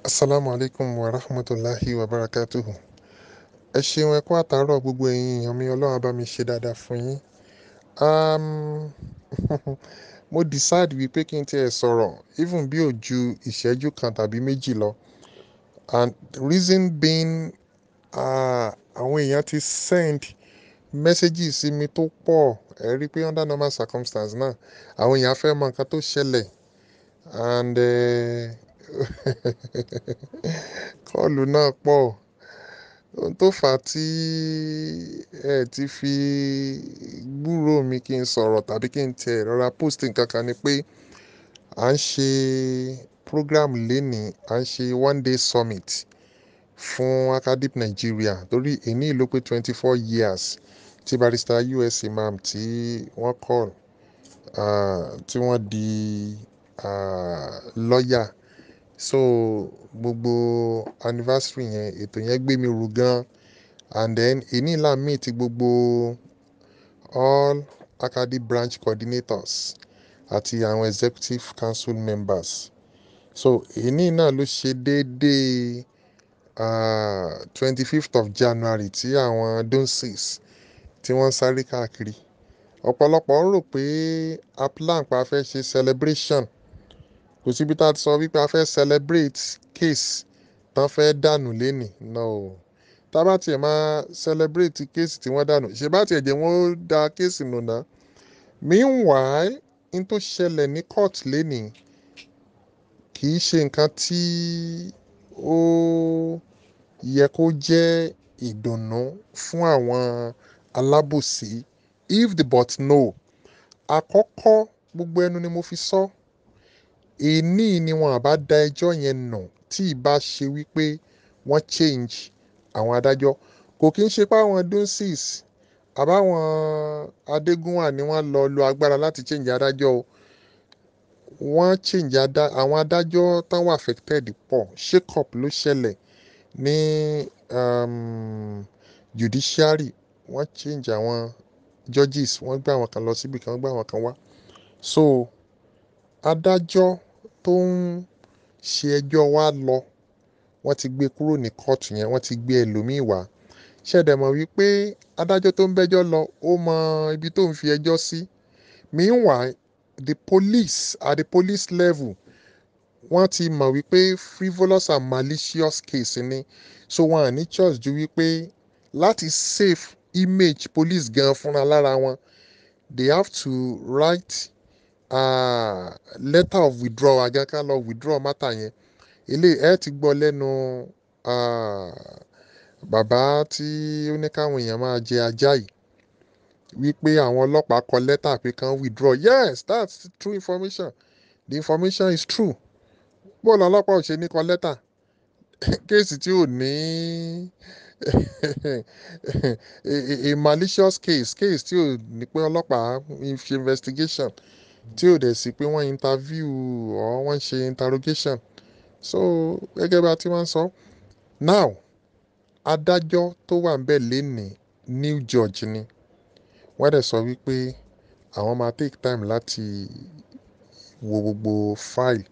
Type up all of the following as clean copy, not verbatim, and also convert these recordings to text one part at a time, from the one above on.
Assalamu alaikum wa rahmatullahi wa barakatuhu. Ẹ ṣeun ẹ kú àtàárọ̀ gbogbo ẹ̀yin èèyàn mi, Ọlọ́run á bá mi ṣe dáadáa fún yín. Um, mo decide wípé kí n tiẹ̀ sọ̀rọ̀ even bí ò ju ìṣẹ́jú kan tàbí méjì lọ, and reason being àwọn èèyàn ti send messages sí mi tó pọ̀. Ẹ rí i pé under normal circumstance náà àwọn èèyàn fẹ́ mọ nǹkan tó ṣẹlẹ̀, and kọ́ọ̀lù náà pọ̀. Ohun tó fà á tí ẹ ti fi gbúrò mi kí n sọ̀rọ̀ tàbí kí n tẹ̀ rọra post nǹkan kan ni pé à ń ṣe program lénìí, à ń ṣe one day summit fún Acadip Nigeria torí èní ló pé 24 years tí barrister US Imam tí wọ́n call tí wọ́n di lọ́yà. So gbogbo anniversary yẹn, ètò yẹn gbé mi rù gan, and then èní là meet gbogbo all Acadip branch coordinators àti àwọn executive council members. So èní náà ló ṣe déédéé 25th of January tí àwọn donsis tí wọ́n sáré káàkiri. Ọ̀pọ̀lọpọ̀ ń rò pé a plan pa fẹ́ ṣe celebration. Kò síbi tá a ti sọ wípé a fẹ́ celebrate case tán fẹ́ dànù lénìí. No. Tá bá tiẹ̀ máa celebrate case tí wọ́n dànù, ṣe bá tiẹ̀ jẹ́ wọ́n da case nù náà. Meanwhile, n tó ṣẹlẹ̀ ní court lénìí kì í ṣe nǹkan tí ó yẹ kó jẹ́ ìdùnnú fún àwọn alábòsí. If the but no. Àkọ́kọ́, gbogbo ẹnu ni mo fi sọ. Èní ni wọn àbá da ẹjọ́ yẹn nù tí ì bá ṣe wípé wọ́n change àwọn adájọ́. Kò kí ń ṣe pé àwọn donsis àbáwọn Adegunwa ni wọ́n lọ lo agbára láti change adájọ́ o. Wọ́n change àwọn adájọ́ tán wà affected pọ̀. Shake up ló ṣẹlẹ̀ ní judiciary. Wọ́n change àwọn judges, wọ́n gbé àwọn kan lọ síbi kan, wọ́n gbé àwọn kan wá. So adájọ́ tó ń ṣe ẹjọ́ wa lọ, wọ́n ti gbé kúrò ní court yẹn, wọ́n ti gbé ẹlòmíì wá. Ṣẹ̀dẹ̀ mọ̀ wípé adájọ́ tó ń bẹ́jọ́ lọ ó mọ ibi tó ń fi ẹjọ́ sí. Meanwhile, the police at the police level wọ́n ti mọ̀ wípé frivolous and malicious case ni. So wọn à ní choice ju wípé láti save image police gan fúnra lára wọn, they have to write letter of withdrawal gan ká lọ withdraw matter yẹn. Eléyìí ẹ ti gbọ́ lẹ́nu bàbá tí ó ní káwọn èèyàn máa jẹ ajá yìí wípé àwọn ọlọ́pàá kọ lẹ́tà pé kán withdraw. Yes, that's true information. The information is true. Bó lọ ọlọ́pàá ò ṣe ní kọ lẹ́tà kéèsì tí ò ní a malicious case tí ò ní pé ọlọ́pàá ṣe investigation, tí ò dẹ̀ sí pé wọ́n interview or wọ́n ṣe interrogation. So gẹ́gẹ́ bá tí wọ́n sọ, now adájọ́ tó wà ń bẹ̀ lénìí new judge ni. Wọ́n dẹ̀ sọ wípé àwọn máa take time láti wo gbogbo file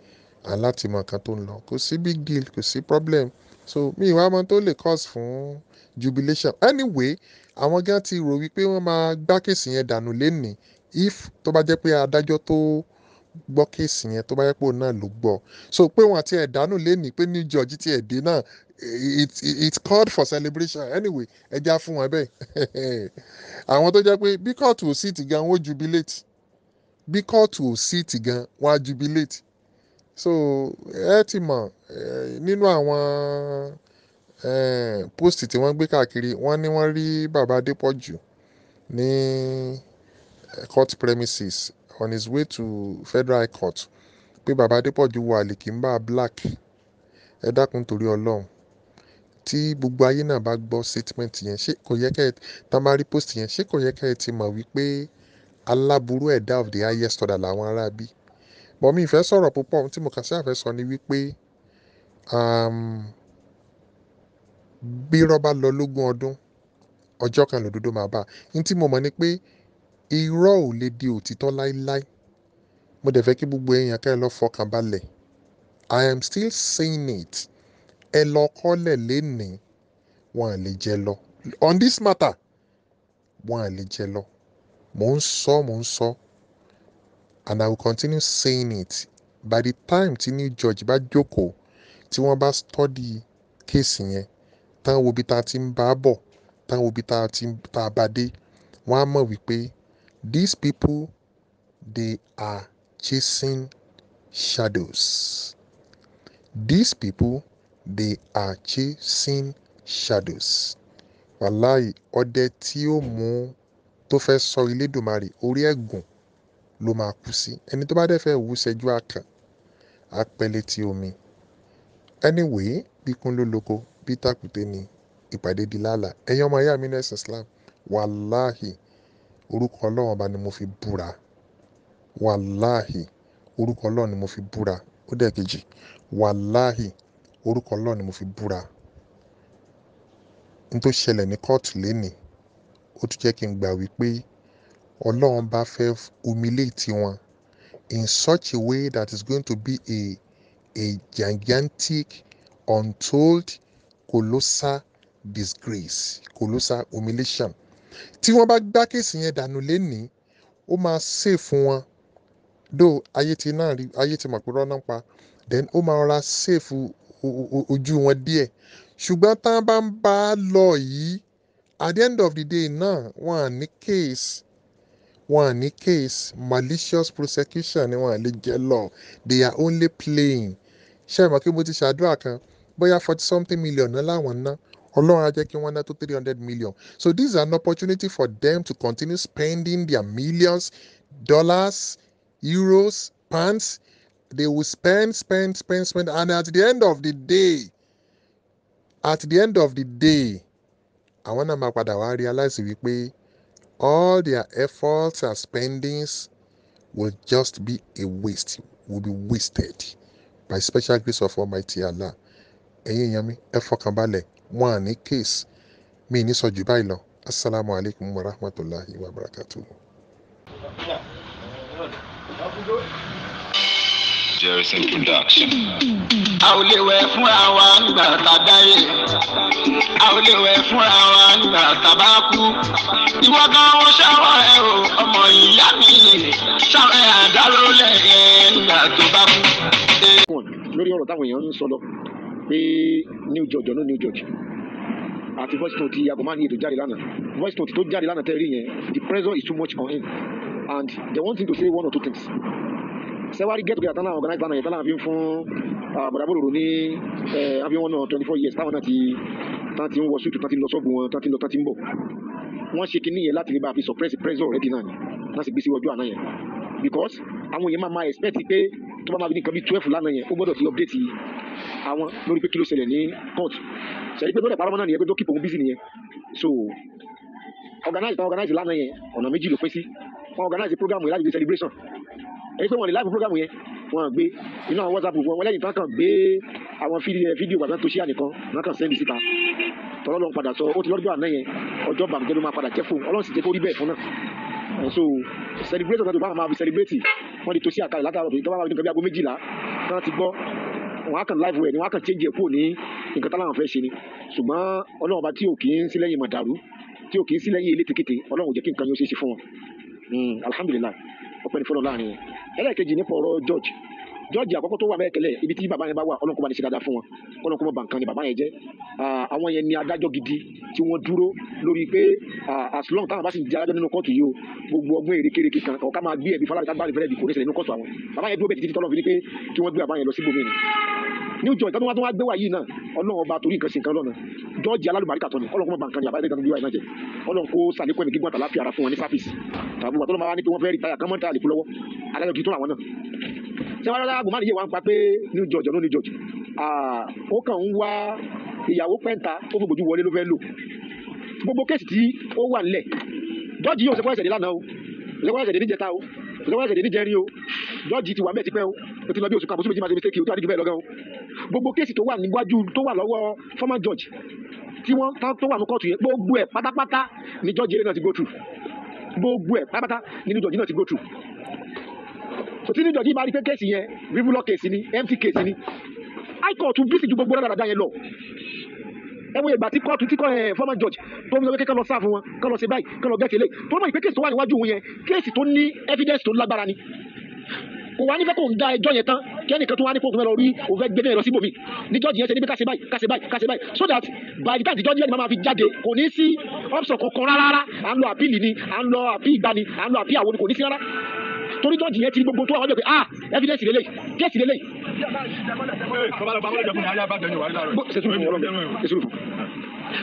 and láti mọ nǹkan tó ń lọ. Kò sí big deal, kò sí problem. So mi ìwà mọ tó lè cause fún jubilation. Anyway, àwọn gan ti rò wípé wọ́n máa gbá kéèsì yẹn dànù lénìí if tó bá jẹ́ pé adájọ́ tó gbọ́ kéèsì yẹn tó bá jẹ́ pé òun náà ló gbọ́. So pé wọ́n ti ẹ̀ dànù lénìí pé new judge ti ẹ̀ dé náà, it's called for celebration. Anyway, ẹ já fún wọn bẹ́ẹ̀. Àwọn tó jẹ́ pé bí kóòtù ò sí ti gan wọ́n jubilate. Bí kóòtù ò sí ti gan wọ́n á jubilate. So ẹ ti mọ̀ nínú àwọn post tí wọ́n gbé káàkiri, wọ́n ní wọ́n rí bàbá Adepoju ní court premises on his way to Federal High Court, pé bàbá Adepoju wọ àlìkìmbà black. Ẹ dákun torí Ọlọ́run, tí gbogbo ayé náà bá gbọ́ statement yẹn, ṣé kò yẹ kẹ́ ẹ tá máa rí post yẹn, ṣé kò yẹ kẹ́ ẹ ti mọ̀ wípé aláburú ẹ̀dá of the highest order làwọn ará bí. Bọ̀ mi ìfẹ́ sọ̀rọ̀ púpọ̀, tí mo kàn sí àfẹ́ sọ ni wípé bí irọ́ bá lọ lógún ọdún, ọjọ́ kan lòdodo máa bá. Ní tí mo mọ̀ ni pé irọ́ ò lè di òtítọ́ láíláí. Mo dẹ̀ fẹ́ kí gbogbo èèyàn kẹ́ ẹ lọ fọkàn balẹ̀. I am still saying it. ẹ lọ kọ́lẹ̀ lénìí wọn à lè jẹ lọ on this matter wọn à lè jẹ lọ mò ń sọ and I will continue saying it by the time tí new judge bá jókòó tí wọ́n bá study case yẹn tán wo bí tá a ti ń bá a bọ̀ tán wo bí tá a bá dé wọ́n á mọ̀ wípé these people they are chasing shadows. These people they are chasing shadows. Wàláì ọdẹ tí ó mú tó fẹ́ sọ Elédùmarè orí ẹ̀gùn ló máa kú sí ẹni tó bá dẹ̀ fẹ́ wú ṣẹ́jú àkàn apẹ̀lẹ̀ tí omi. Anyway bí kún ló lóko bí tàkùté ni ìpàdé di lálà ẹ̀yin ọmọ ìyá mi ní ẹ̀sìn Islam wàláhì orúkọ Ọlọ́run ọba ni mo fi búra wàláhì orúkọ Ọlọ́run ni mo fi búra ó dẹ̀ kejì wàláhì orúkọ Ọlọ́run ni mo fi búra n tó ṣẹlẹ̀ ní kóòtù lénìí ó tún jẹ́ kí n gbà wípé Ọlọ́run bá fẹ́ humiliate wọn in such a way that is going to be a gigantic untold colossal disgrace colossal humiliation tí wọ́n bá gbá kéèsì yẹn dànù lénìí ó máa save fún wọn though ayé ti mọ̀ pé rọ́nà pa then ó máa rọra save ojú wọn díẹ̀ ṣùgbọ́n tá a bá ń bá a lọ yìí at the end of the day náà wọ́n à ní case malicious prosecution ni wọ́n à lè jẹ́ lọ they are only playing ṣé ẹ mọ̀ kí mo ti ṣàdúrà kan bóyá 40-something million náà láwọn ná Ọlọ́run á jẹ́ kí wọ́n ná tó 300 million so this is an opportunity for them to continue spending their millions dollars euros pounds they will spend and at the end of the day àwọn náà máa padà wá realize wípé all their efforts and spendings will just be a waste will be wasted by special grace of Almighty Allah ẹ̀yin èèyàn mi ẹ fọkàn balẹ̀ wọn à ní case mi ní sọ jù báyìí lọ assalamu alaikum wa rahmatulahi wa barakatuh. Jerison Production. A ò lè wẹ̀ fúnra wa nígbà tá a dáyé. A ò lè wẹ̀ fúnra wa nígbà tá a bá kú. Ìwọ gan wọ́n ṣáwọ́ ẹ o, ọmọ ìyá mi. Ṣáwọ́ ẹ àdáró lẹ́yìn nígbà tó bá kú. Lórí ọ̀rọ̀ táwọn èèyàn ń sọ lọ pé new judge ọ̀nà new judge àti voice note ti Agomani ètò jáde lánàá voice note tó jáde lánàá tẹ́rí yẹn the pressure is too much on him and they want him to say one or two things. Sẹ́wárí get together tán náà organize lánàá yẹn tán náà fi ń fún bọ̀dàbọ̀lòrò ní abiyan náà 24 years táwọn náà ti ń wọ suit tán ti lọ sọ́ọ̀bù wọn tán ti lọ tán ti ń bọ̀ wọ́n ṣe kinní yẹn láti lè bá a fi suppress pressure already náà ni wọ́n sì gbé sí ọjọ́ àná yẹn because àwọn èèyàn máa expect pé tó bá máa fi ní nǹkan bí 12 lánàá yẹn ó gbọ́dọ̀ ti update àwọn lórí pé kí ló ṣẹlẹ̀ ní court ṣẹlẹ̀ pé tó dẹ̀ paramọ́ náà nìyẹn pé tó keep òun busy nìyẹn so organize lánàá yẹn ọ̀nà méjì ló pín sí wọ́n organize program yẹn láti fi celebration èyí pé wọ́n lè live program yẹn wọ́n gbé inú àwọn WhatsApp wọn lẹ́yìn tán kàn gbé àwọn fídíò gbàgbọ́n tó ṣíà nìkan wọ́n kàn send síta tọ́lọ́ lọ́n padà sọ ó ti lọ́jọ́ àná yẹn ọjọ́ bàmùjẹ́ ló máa padà jẹ́ fún Ọlọ́run sì jẹ́ kó rí bẹ́ẹ̀ fún náà so celebration náà tó bá máa fi celebrate wọ́n di tó sí àkàlẹ̀ látàrọ̀ tó bá máa fi nǹkan bí aago 12 náà ti gbọ́ wọn á kàn live rẹ̀ ni wọn á kàn change ẹ̀ kúrò ní nǹkan táwọn fẹ́ ṣe ni ṣùgbọ́n Ọlọ́run ọba tí ò kì í sí lẹ́yìn mọ̀dàrú tí ò kì í sí lẹ́yìn ilé kékeré Ọlọ́run jẹ́ kí nǹkan yóò ṣe é ṣe fún wọn alhamdulilayi ọpẹ́ ní fọlọ́ láàrin wọn ẹlẹ́ẹ̀kejì nípa ọ̀rọ̀ George àkọ́kọ́ tó wà bẹ́ẹ̀ kẹlẹ̀ ibi tí bàbá yẹn bá wà Ọlọ́run kó bá ní ṣe dáadáa fún wọn Ọlọ́run kó mọ̀ bàǹkan ni bàbá yẹn jẹ́ àwọn yẹn ni adájọ́ gidi tí wọ́n dúró lórí pé as long táwọn bá sì jẹ́ adájọ́ nínú kóòtù yìí o gbogbo ọgbọ́n èrèkèrèkè kan ọ̀ká máa gbé ẹ̀bí fọlábí kágbá ìfẹ́lẹ́ bí kò ní ṣẹlẹ̀ nínú kóòtù àwọn bàbá yẹn dúró bẹ́ẹ̀ títí tọ́lọ́ fi ní pé kí wọ́n gbé bàbá yẹn lọ sí ibòmíràn new George tó wá gbé wá yìí náà Ọlọ́run ọba torí nǹkan sí nǹkan lọ́nà George Alubarika tó ní Ọlọ́run kó mọ̀ bàǹkan ni àbáyé tó gbé wá yìí náà jẹ Ọlọ́run kó sàlékún ẹ̀mí gígùn àtàláfíà ara fún wọn ní sáfìsì tàbí wà tó lọ́ máa wá ní pé wọ́n fẹ́ rí táyà kán mọ́ táyà lè kú lọ́wọ́ adájọ́ kì í tún àwọn náà ṣé wàá rárá Agomani yé wa ń pa pé new George ọ̀nà new George ó kàn ń wá ìyàwó pẹ́ńta ó fi gbòjú wọlé ló fẹ́ lò gbogbo kéèsì tí ó wà nílẹ̀ George yóò ṣe fún ẹ̀ṣẹ̀ dé lánàá o ṣe fún ẹ̀ṣẹ̀ dé níjẹta o ṣe fún ẹ̀ṣẹ̀ dé níjẹrin o George ti wà bẹ́ẹ̀ tipẹ́ o ó ti lọ bí oṣù kan àbúṣe méjì máa ṣe mistake o tó àdíjú bẹ́ẹ̀ lọ́gán o gbogbo kéèsì tó wà níwájú tó wà lọ́wọ́ former George tí wọ́n tó wà ní kóòtù yẹn gbogbo ẹ̀ pátápátá ni George yẹn náà ti go through gbogbo ẹ̀ pátápátá ni George náà ti go through so tí new George bá rí pé kéèsì yẹn rivulọ kéèsì ni empty kéèsì ni high court bí sì ju gbogbo rẹ̀ dáadáa yẹn lọ ẹ wo ìgbà tí kóòtù tí former judge tó ń sọ pé kán lọ sáà fún wọn kán lọ ṣe báyìí kán lọ gẹ́tì lé tó mọ̀ ìpè kéèsì tó wà níwájú òun yẹn kéèsì tó ní evidence tó lágbára ni kò wá nífẹ̀ẹ́ kó ń da ẹjọ́ yẹn tán kí ẹnìkan tó wá ní kó fún ẹ lọ rí òun fẹ́ gbé bẹ́ẹ̀ lọ síbòmí ní judge yẹn ṣe ní bí ká ṣe báyìí so that by the time the judge yẹn máa fi jáde kò ní sí option kankan rárá à ń lọ àpíìlì ni à ń lọ àpíì ìgbani à ń lọ àpíì àwọn ni kò ní sí rárá torí judge yẹn ti gbogbo tó wà wọ́n jẹ́ pé evidence lélẹ̀ kéèsì lélẹ̀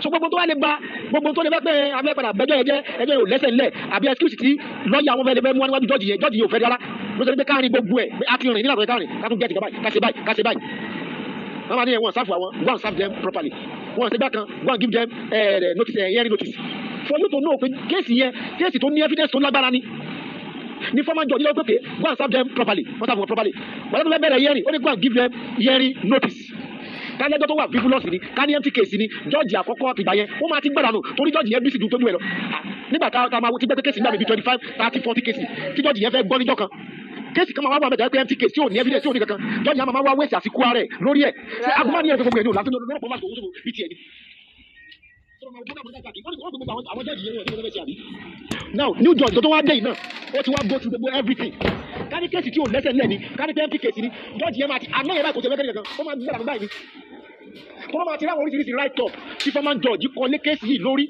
so gbogbo tó wà lè gba gbogbo tó lè fẹ́ pé abẹ́padà bẹ́jọ́ ẹjẹ́ yóò lẹ́sẹ̀ ńlẹ̀ àbí excuse tí lọ́ọ̀yà àwọn fẹ́ẹ́ lè fẹ́ mú níwájú jọ́ọ̀jì yóò fẹ́ rárá ló sọ pé káàrin gbogbo ẹ̀ a ti rìn nílànà pé káàrin ká tún gẹ́ẹ̀tì ká ṣe báyìí wọ́n máa ní ẹ̀wọ̀n sáfù àwọn go and serve them properly wọ́n ṣe bákan go and give them notice hearing notice for you to know pé kéèsì tó ní evidence tó lágbára ni former judge lọ́wọ́ pé go and serve them properly wọ́n sáfù wọn properly wọ́n tó fẹ́ bẹ̀rẹ̀ hearing ó ní go and give them hearing notice kájẹ́jọ́ tó wà frivolous ni ká ní empty case ni jọ́ọ̀jì àkọ́kọ́ ìgbà yẹn ó máa ti gbọ́dọ̀ nù torí jọ́ọ̀jì yẹn bí sì dùn tójú ẹ̀ lọ nígbà tá a máa ti gbẹ́ pé kéèsì nígbà bíi 25 30 40 kéèsì tí jọ́ọ̀jì yẹn fẹ́ gbọ́ níjọ́ kan kéèsì kan máa wá bàbá pé empty case tí ò ní evidence tí ò ní kankan jọ́ọ̀jì yẹn máa wá wéèsì àsìkò ara ẹ̀ lórí ẹ̀ ṣe agbọ́n ní ẹ̀fọ́ gbogbo ẹ̀ ní òlàtí lọ́dún mẹ́rọ̀pọ̀ máa tó wúṣọ́ bí tiẹ̀ ni. now new judge tó wá dé yìí náà ó ti wá go through gbogbo everything kárí kéèsì tí ò lẹ́sẹ̀ ńlẹ̀ ni kárí pé empty case ni jọ́ọ̀jì yẹn máa ti àná yẹn báyìí kò tẹ̀ mẹ́kẹ́rẹ́ kankan ó máa gbé àrùn báyìí tó máa ti rí àwọn oríṣiríṣi right up tí former judge kọ lé kéèsì yìí lórí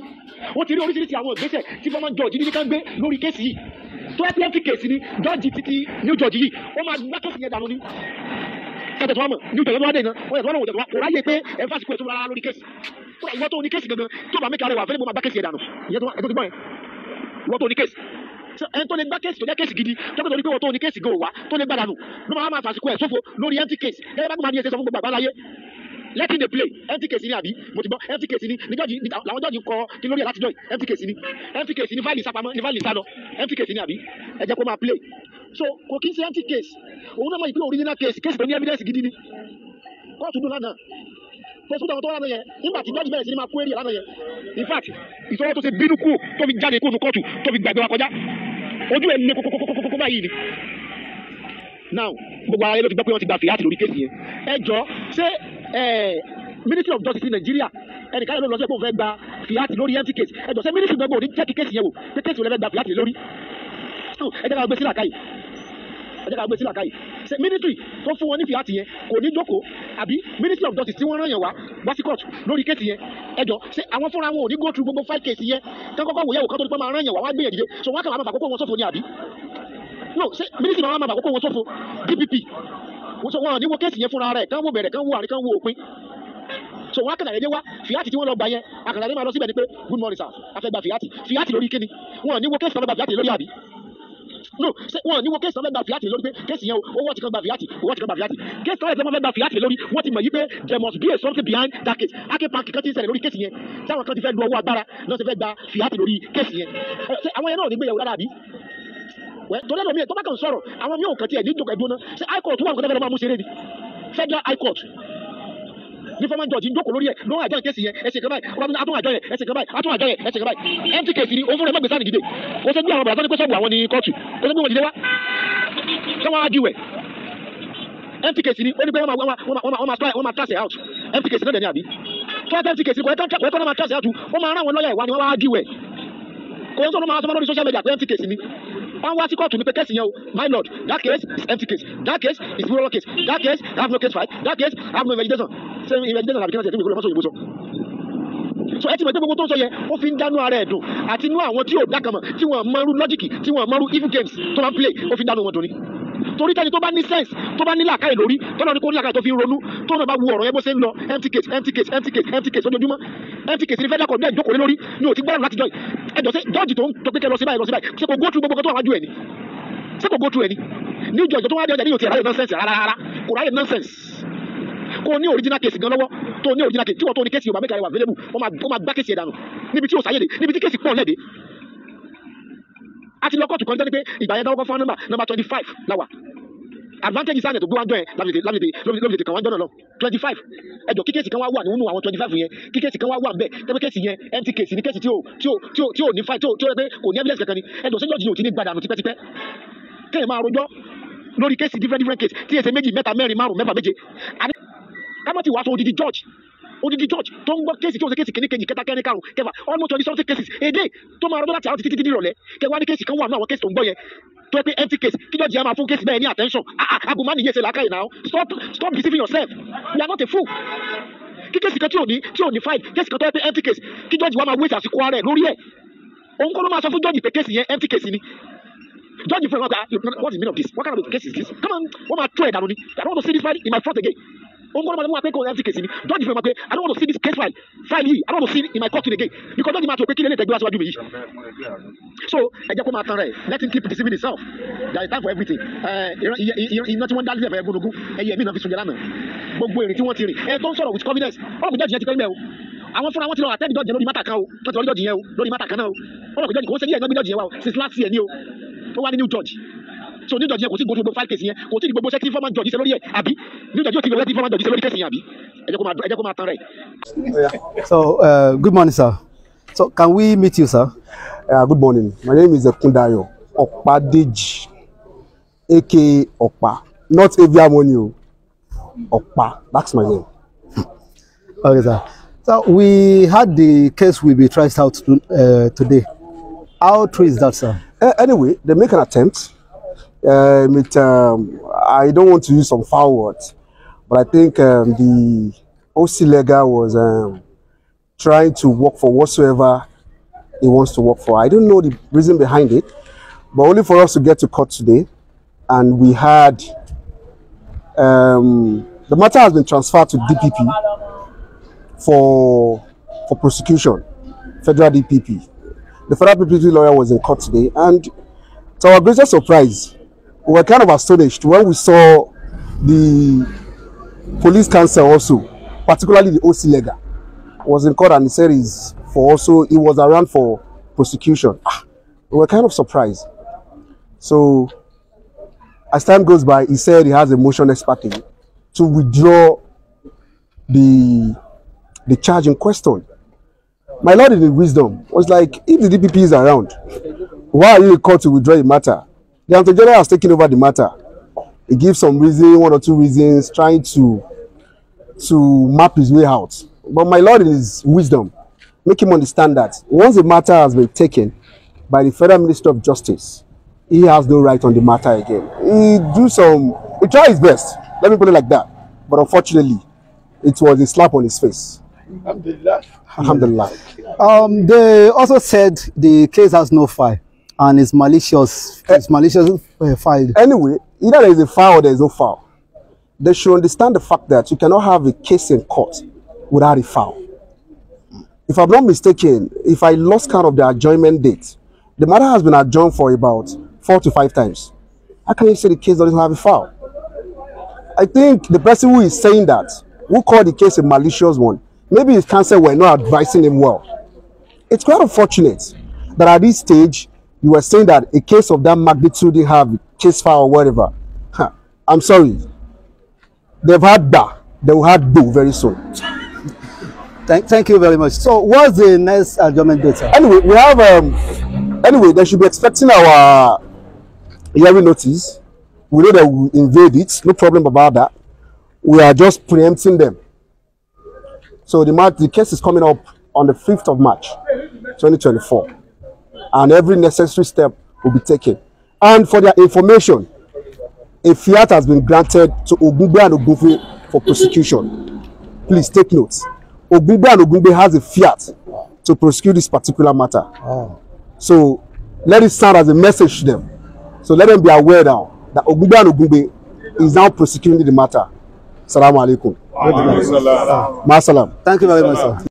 ó ti rí oríṣiríṣi àwọn ìgbésẹ̀ tí former judge ní ká gbé lórí kéèsì yìí tó ẹ́ plenty kéèsì ni judge títí new judge yìí ó máa gbá kéèsì yẹn dànù ni kẹ́tẹ̀ tó wá mọ̀ new judge tó wá dé iná wọ́n yẹ tó wá wọ̀ kò ráyè pé ẹ̀ fásitì ẹ̀ tó rárá lórí kéèsì ìwọ́n tó ní kéèsì gangan tó bá mẹ́kẹ́ rẹ̀ wà fẹ́lẹ́ bó máa gbá kéèsì yẹn dànù ìyẹn tó ti gbọ́ yẹn ìwọ́n tó ní kéèsì ẹni tó lè gbá kéèsì tó jẹ́ kéèsì gidi tọ́kọ̀ tó ní pé wọ́n tó ní kéèsì gan wá tó lè gbá dànù ló máa fàṣíkò ẹ̀ sófo lórí empty case ẹ bá tó máa ní ẹsẹ̀ sọ fún gbogbo àgbáláyé letting the play empty case ni àbí mo ti gbọ́ empty case ni làwọn jọ́ọ̀jì kọ kí lórí ẹ̀ láti jọ́ empty case ni fáìlì sápamọ́ ni fáìlì sálọ empty case ni àbí ẹ jẹ́ kó máa play so kò kí n ṣe empty case òun náà mọ̀ ìpínlẹ̀ original case tó ní evidence gidi ni kóòtù dùn lánàá pẹ̀sùn àwọn tó wà lánàá yẹn nígbà tí jọ́ọ̀jì bẹ̀rẹ̀ sí ni máa kó èrè lánàá yẹn in fact ìṣòro tó ṣe bínú kú tó fi jáde kóòtù tó fi gbàgbé wa kọjá ojú ẹ̀ lé kókókókókó báyìí ni now gbogbo ara yẹn ló ti gbọ́ pé wọ́n ti gba fìyàtì lórí kéèsì yẹn ẹ jọ ṣé Ministry of Justice Nigeria ẹnìkan yẹn ló lọ sí pé òun fẹ́ gba fìyàtì lórí empty case ẹ jọ ṣé ministry gbogbo òní jẹ́ kí kéèsì yẹn wò pé kéèsì òun lè fẹ́ gba fìyàtì lórí ẹ jẹ́ ká gbé sílà káyì ṣe ministry tó fún wọn ní fìyàtì yẹn kò ní jókòó àbí Ministry of Justice tí wọ́n rán yẹn wá sí court lórí kéèsì yẹn ẹ jọ ṣé àwọn fúnra wọn ò ní go through gbogbo file case yẹn kán kọ́kọ́ wòye wò kán tó ní pé máa rán yẹn wá gbé yẹn dìde so wọ́n á kàn wá máa fàkókò wọn ṣòfò ní àbí no ṣé ministry máa máa fàkókò wọn ṣòfò DPP wọn ò ní wo kéèsì yẹn fúnra rẹ̀ kán wò bẹ̀rẹ̀ kán wò àrí kán wò òpin so wọn akànnà ẹdẹ wa fìyàtì tí wọn lọ gbà yẹn akànnà ẹdẹ máa lọ síbẹ̀ ni pé good morning sir afẹ́ gba fìyàtì lórí kíni wọn ò ní wo kéèsì náà gba fìyàtì lórí àbí no wọn ò ní wo kéèsì náà gba fìyàtì lórí pé kéèsì yẹn owó ti kan gba fìyàtì kéèsì náà ẹgbẹ́ wọn fẹ́ gba fìyàtì lórí wọn ti mọ̀ yí pé there must be a something behind that case aképank kan ti ń ṣẹlẹ̀ lórí kéèsì yẹn táwọn kan ti fẹ́ lu ọwọ́ agbára náà ti fẹ́ gba fìyàtì lórí kéèsì yẹn àwọn yẹn náà ò ní gbéyàwó rárá àbí torí ẹlòmíì tó bá kàn sọ̀rọ̀ àwọn mi ò kàn tiẹ̀ ní ìjọba ẹ̀dùn náà ṣe high court wà nǹkan tẹ́lẹ̀ máa mú ṣeré ni federal high court ní former judge ń jókòó lórí ẹ̀ lọ́wọ́ àjọ ìkéṣì yẹn ẹ̀ṣẹ̀ kan báyìí ọba àtún àjọ yẹn ẹ̀ṣẹ̀ kan báyìí àtún àjọ yẹn ẹ̀ṣẹ̀ kan báyìí empty case ni òun fúnra ẹ̀ mọ̀gbẹ́sá nìdíde ó ṣe gbé àwọn bàbá tó ní pé sọ́ọ̀bù àwọn ní kóòtù ó ṣe gbé wọn dìde wá tí wọ́n á diwẹ̀ empty case ni ó ní pé wọ́n máa trace out empty case náà dẹ̀ ní àbí fún empty case kò ẹ̀kọ́ náà máa trace out ó máa rán àwọn lọ́yà ìwà ni wọ́n wá diwẹ̀ kò ń sọ̀rọ̀ máa sọ lórí social media pé empty case ni wọ́n wá sí kóòtù ní pé kẹ́sì yẹn o my lord that case is empty case that case is plural case that case have no case file that case have no investigation ṣe investigation àbí kí wọ́n ṣe ìgbìmọ̀ lọ́sọ̀ òyìnbó sọ. so ẹ ti mọ̀ pé gbogbo tó ń sọ yẹn ó fi ń dánú ara ẹ̀ dùn àti inú àwọn tí ò dákàmọ̀ tí wọ́n mọrú lọ́jìkì tí wọ́n mọrú evil games tó máa ń play ó fi ń dánú wọn dùn ni. torí tẹ́ni tó bá ní sense tó bá ní làákàyè lórí tọ́lọ́ ní kó ní làákàyè tó fi ń ronú tó náà bá wu ọ̀rọ̀ yẹn bó ṣe ń lọ empty case lójoojúmọ́ empty case ní federal court bẹ́ẹ̀ jókòó lé lórí ni ò ti gbọ́dọ̀ láti jọ ẹjọ́ sí jọ́ọ̀jì tó ń tọ́ pé kẹ́ lọ sí báyìí ṣé kò go through gbogbo tó wà wájú ẹ̀ ni ṣé kò go through ẹ̀ ni ní ìjọ tó wá dé ọjà ní yóò ti ráyè nonsense rárá kò ráyè nonsense kò ní original case gan lọ́wọ́ tó ní original case tí wọ́n tó ní case yorùbá mẹ́ta wà available wọ́n máa gbá case ẹ̀ dànù níbi tí ò sáyé dé níbi tí case pọ̀ lẹ́dẹ̀ a ti lọ kóòtù kan jẹ́ pé ìgbà yẹn dáwọ́ fún nọ́mbà 25 láwà advantage sáà tó gbé wájọ yẹn lábìlẹ̀ kan wájọ náà lọ 25 ẹjọ́ kí kéèsì kan wá wà nínú àwọn 25 yẹn kí kéèsì kan wá wà nbẹ tẹ́lẹ̀ kéèsì yẹn empty case ní kéèsì tí ò ní fight tí ó rẹ pé kò ní evidence kankan ni ẹjọ́ sẹ́jọ́ jìnnà ò ti ní gbàdánù tipẹ́tipẹ́ kéèyàn máa rojọ́ lórí kéèsì different case tí èsè méjì mẹ́ta mẹ́rin márùn mẹ́fà méje kámọ́ ti wá sọ odidi judge tó ń gbọ́ kéèsì tí ó ṣe kéèsì kìíní kejì kẹta kẹrin karùn kẹfà almost 20 something cases a day tó máa rọdọ́ láti àwọn títí nírọ̀lẹ́ kẹwàá ní kéèsì kan wà ní àwọn kéèsì tó ń gbọ́ yẹn tó yẹ pé empty case kí judge yẹn máa fún kéèsì bẹ́ẹ̀ ní attention agùnmá nìyẹn ṣe làákàyè náà stop deceiving yourself you are not a fool kí kéèsì kan tí ò ní file kéèsì kan tó yẹ pé empty case kí judge wa máa waste àsìkò ara ẹ̀ lórí ẹ̀ òun kọ́ ló máa sọ fún judge pé kéèsì yẹn empty case ni judge for what is the meaning of this what kind of case is this come on wọ́n máa tó ẹ̀ dànù ni I don't want to see this file in my front again òun kọ́ ló máa mú apẹ́kọ̀ empty case ni judge for I don't want to see this case file yìí I don't want to see it in my court again because judge máa tó pé kí lè lè tẹ̀gbẹ́ aṣáájú mi yìí so ẹ jẹ́ kó máa tan rẹ̀ let him keep deceiving himself there is time for everything iná tí wọ́n dá sílẹ̀ fẹ́ gbónogún ẹyẹ mi náà fi sunjẹ lánàá gbogbo èrè tí wọ́n ti rìn ẹ tó ń sọ̀rọ̀ with confidence ọ̀pọ̀ judge yẹn ti pẹ́ mẹ́ o àwọn fúnra wọn ti lọ àtẹ́ni judge lórí mátà kan o wọ́n ti lọ judge yẹn o lórí mátà kan náà o ọ̀pọ̀ judge kò ń ṣe ní ẹ̀gbọ́n bí judge yẹn wa o since last year ni o tó wá ní new judge so new judge yẹn kò sí gbogbo file case yẹn kò sí gbogbo secretary former judge ṣe lórí ẹ̀ àbí new judge yóò ti gbogbo secretary former judge ṣe lórí case yẹn àbí ẹ jẹ́ kó máa tán rẹ̀. So good morning, sir. So can we meet you, sir? Good morning. My name is Kundayo Okpadeji, aka Okpa, not Eviamonio. Okpa, that's my name. Okay, sir. So we had the case will be traced out today. How true is that, sir? Anyway, they make an attempt. I don't want to use some foul words, but I think the OC Lega was trying to work for whatsoever he wants to work for. I don't know the reason behind it, but only for us to get to court today, and we had the matter has been transferred to DPP for prosecution, federal DPP. The federal DPP lawyer was in court today, and to our greatest surprise, we were kind of astonished when we saw the police counsel also, particularly the OC Lega, was in court, and he said he was around for prosecution. We were kind of surprised. So as time goes by, he said he has a motion expecting to withdraw the charge in question. My lord, in his wisdom, was like, if the DPP is around, why are you in court to withdraw the matter? The Attorney General has taken over the matter. He gives some reason, 1 or 2 reasons, trying to map his way out. But my lord, in his wisdom, make him understand that once the matter has been taken by the Federal Ministry of Justice, he has no right on the matter again. He tried his best, let me put it like that. But unfortunately, it was a slap on his face. Alhamdulillah. Alhamdulillah. They also said the case has no file and is malicious. It's malicious filed. Anyway, either there is a file or there is no file. They should understand the fact that you cannot have a case in court without a file. If I'm not mistaken, if I lost count of the adjournment date, the matter has been adjourned for about 4 to 5 times. How can you say the case doesn't have a file? I think the person who is saying that, who called the case a malicious one, maybe his counsel were not advising him well. It's quite unfortunate that at this stage, you were saying that a case of that magnitude didn't have a case file or whatever. I'm sorry. They've had that. They will have do very soon. Thank you very much. So what's the next adjournment date, sir? Anyway, we have anyway, they should be expecting our hearing notice. We know that we invade it, no problem about that. We are just preempting them. So the case is coming up on the 5th of March, 2024. And every necessary step will be taken. And for their information, a fiat has been granted to Ogungbe and Ogunfe for prosecution. Please take note. Ogungbe and Ogunfe has a fiat to prosecute this particular matter. Oh. So let it sound as a message to them. So let them be aware now that Ogungbe and Ogunfe is now prosecuting the matter. Assalamu alaikum. Thank you very much, sir.